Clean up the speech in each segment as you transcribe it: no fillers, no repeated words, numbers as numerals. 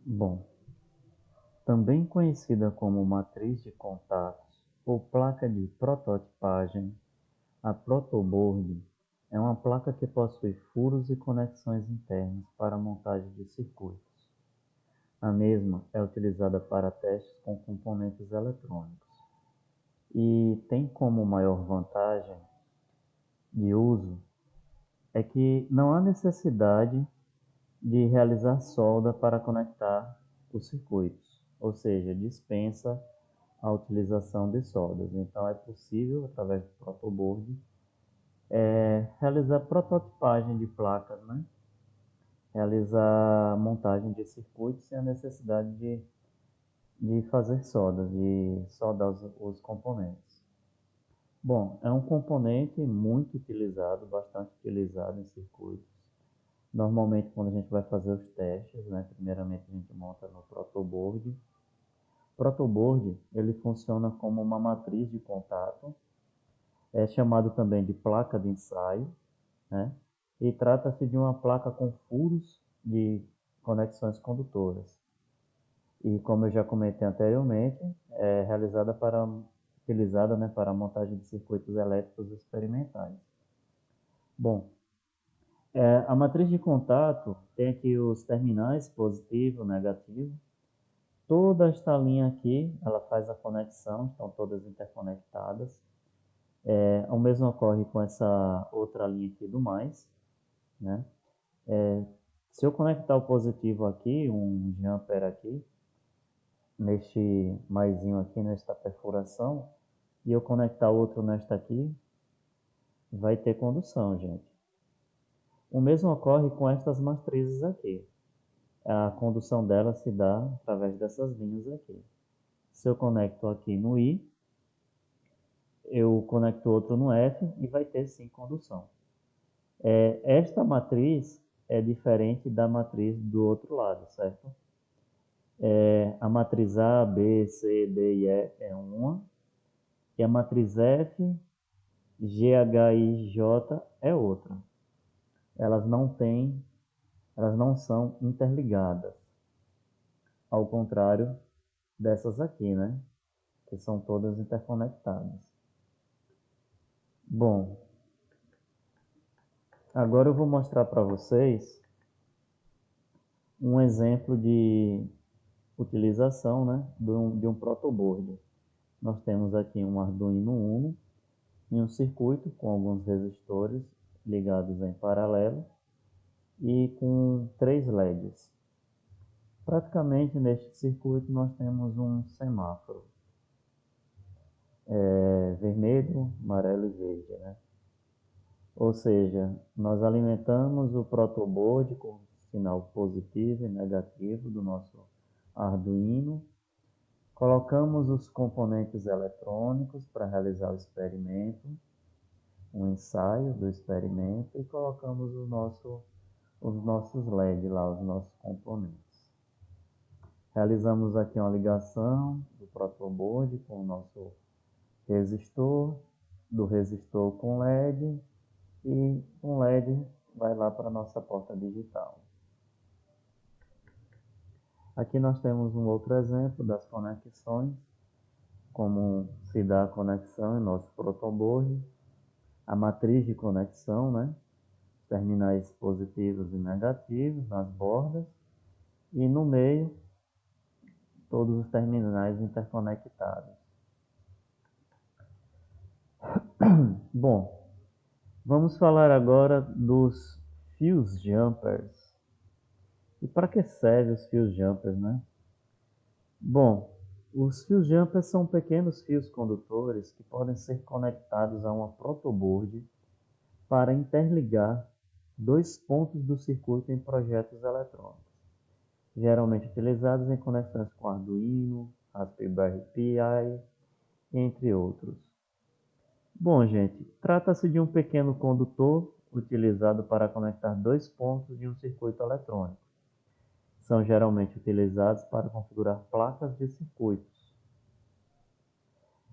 Bom, também conhecida como matriz de contatos ou placa de prototipagem, a protoboard é uma placa que possui furos e conexões internas para a montagem de circuitos. A mesma é utilizada para testes com componentes eletrônicos e tem como maior vantagem de uso é que não há necessidade de realizar solda para conectar os circuitos, ou seja, dispensa a utilização de soldas. Então é possível, através do protoboard, realizar prototipagem de placas, né? Realizar montagem de circuitos sem a necessidade de fazer soldas, de soldar os componentes. Bom, é um componente muito utilizado, bastante utilizado em circuitos. Normalmente, quando a gente vai fazer os testes, né, primeiramente a gente monta no protoboard. O protoboard ele funciona como uma matriz de contato, é chamado também de placa de ensaio, né? E trata-se de uma placa com furos de conexões condutoras. E como eu já comentei anteriormente, é utilizada, né, para a montagem de circuitos elétricos experimentais. Bom, a matriz de contato tem aqui os terminais positivo, negativo. Toda esta linha aqui, ela faz a conexão, estão todas interconectadas. O mesmo ocorre com essa outra linha aqui do mais, né? Se eu conectar o positivo aqui, um jumper aqui, neste maisinho aqui, nesta perfuração, e eu conectar outro nesta aqui, vai ter condução, gente. O mesmo ocorre com estas matrizes aqui. A condução dela se dá através dessas linhas aqui. Se eu conecto aqui no I, eu conecto outro no F e vai ter sim condução. Esta matriz é diferente da matriz do outro lado, certo? A matriz A, B, C, D e E é uma, e a matriz F, G, H, I, J é outra. Elas elas não são interligadas, ao contrário dessas aqui, né? Que são todas interconectadas. Bom, agora eu vou mostrar para vocês um exemplo de utilização, né, de um protoboard. Nós temos aqui um Arduino Uno e um circuito com alguns resistores ligados em paralelo e com 3 LEDs. Praticamente neste circuito nós temos um semáforo, vermelho, amarelo e verde, né? Ou seja, nós alimentamos o protoboard com sinal positivo e negativo do nosso Arduino. Colocamos os componentes eletrônicos para realizar o experimento, um ensaio do experimento e colocamos os nossos LED lá, os nossos componentes. Realizamos aqui uma ligação do protoboard com o nosso resistor, do resistor com LED e um LED vai lá para a nossa porta digital. Aqui nós temos um outro exemplo das conexões, como se dá a conexão em nosso protoboard, a matriz de conexão, né? Terminais positivos e negativos nas bordas e no meio todos os terminais interconectados. Bom, vamos falar agora dos fios jumpers. E para que servem os fios jumpers, né? Bom, os fios jumpers são pequenos fios condutores que podem ser conectados a uma protoboard para interligar dois pontos do circuito em projetos eletrônicos, geralmente utilizados em conexões com Arduino, Raspberry Pi, entre outros. Bom, gente, trata-se de um pequeno condutor utilizado para conectar dois pontos de um circuito eletrônico. São geralmente utilizados para configurar placas de circuitos.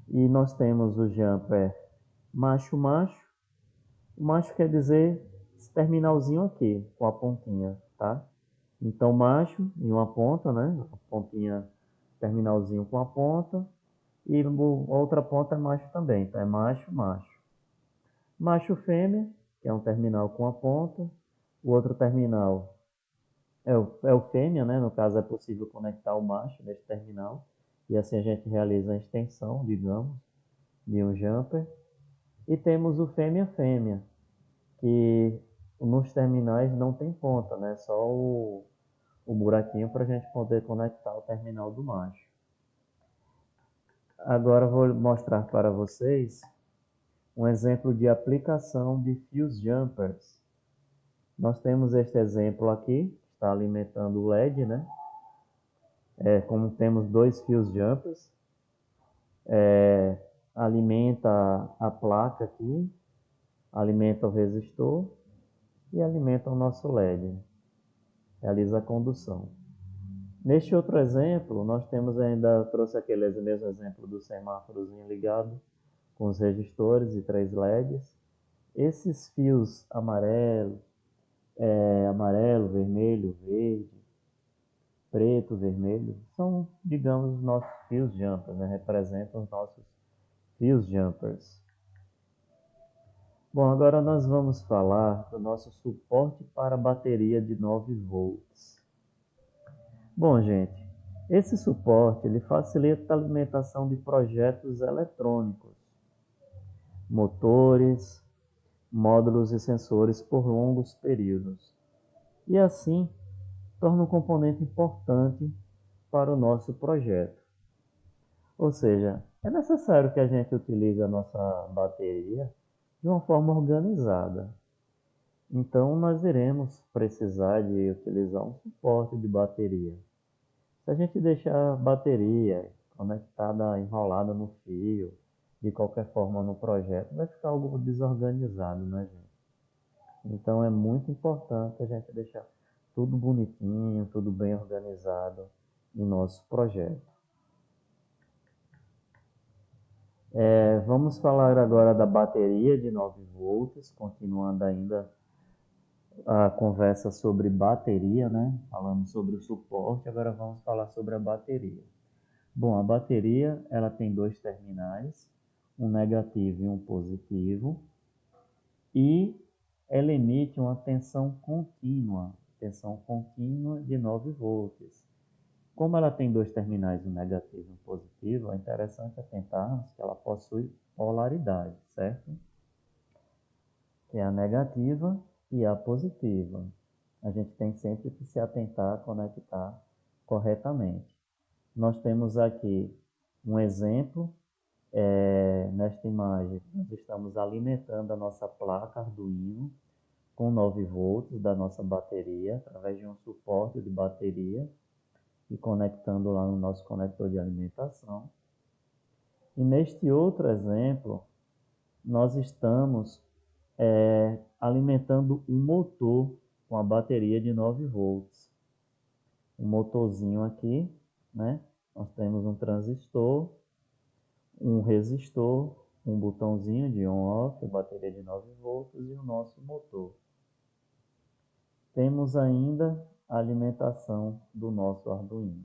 E nós temos o jumper macho-macho. O macho quer dizer esse terminalzinho aqui, com a pontinha, tá? Então, macho em uma ponta, né? A pontinha, terminalzinho com a ponta. E a outra ponta é macho também. Então, é macho, macho. Macho fêmea, que é um terminal com a ponta. O outro terminal é o fêmea, né? No caso, é possível conectar o macho nesse terminal. E assim a gente realiza a extensão, digamos, de um jumper. E temos o fêmea-fêmea, que nos terminais não tem ponta, né? Só o buraquinho para a gente poder conectar o terminal do macho. Agora vou mostrar para vocês um exemplo de aplicação de fios jumpers. Nós temos este exemplo aqui, está alimentando o LED, né? Como temos dois fios jumpers, alimenta a placa aqui, alimenta o resistor e alimenta o nosso LED, realiza a condução. Neste outro exemplo, nós temos ainda, trouxe aquele mesmo exemplo do semáforozinho ligado com os resistores e 3 LEDs. Esses fios amarelo, vermelho, verde, preto, vermelho, são, digamos, nossos fios jumpers, né? Representam os nossos fios jumpers. Bom, agora nós vamos falar do nosso suporte para bateria de 9 volts. Bom, gente, esse suporte ele facilita a alimentação de projetos eletrônicos, motores, módulos e sensores por longos períodos. E assim, torna um componente importante para o nosso projeto. Ou seja, é necessário que a gente utilize a nossa bateria de uma forma organizada. Então, nós iremos precisar de utilizar um suporte de bateria. Se a gente deixar a bateria conectada, enrolada no fio, de qualquer forma no projeto, vai ficar algo desorganizado, né, gente? Então, é muito importante a gente deixar tudo bonitinho, tudo bem organizado em nosso projeto. Vamos falar agora da bateria de 9 volts, continuando ainda a conversa sobre bateria, né? Falamos sobre o suporte, agora vamos falar sobre a bateria. Bom, a bateria ela tem dois terminais, um negativo e um positivo, e ela emite uma tensão contínua de 9 volts. Como ela tem dois terminais, um negativo e um positivo, é interessante atentarmos que ela possui polaridade, certo? Que é a negativa e a positiva. A gente tem sempre que se atentar a conectar corretamente. Nós temos aqui um exemplo. Nesta imagem, nós estamos alimentando a nossa placa Arduino com 9 volts da nossa bateria, através de um suporte de bateria e conectando lá no nosso conector de alimentação. E neste outro exemplo, nós estamos alimentando um motor com a bateria de 9 volts. Um motorzinho aqui, né? Nós temos um transistor, um resistor, um botãozinho de on-off, bateria de 9 volts e o nosso motor. Temos ainda a alimentação do nosso Arduino.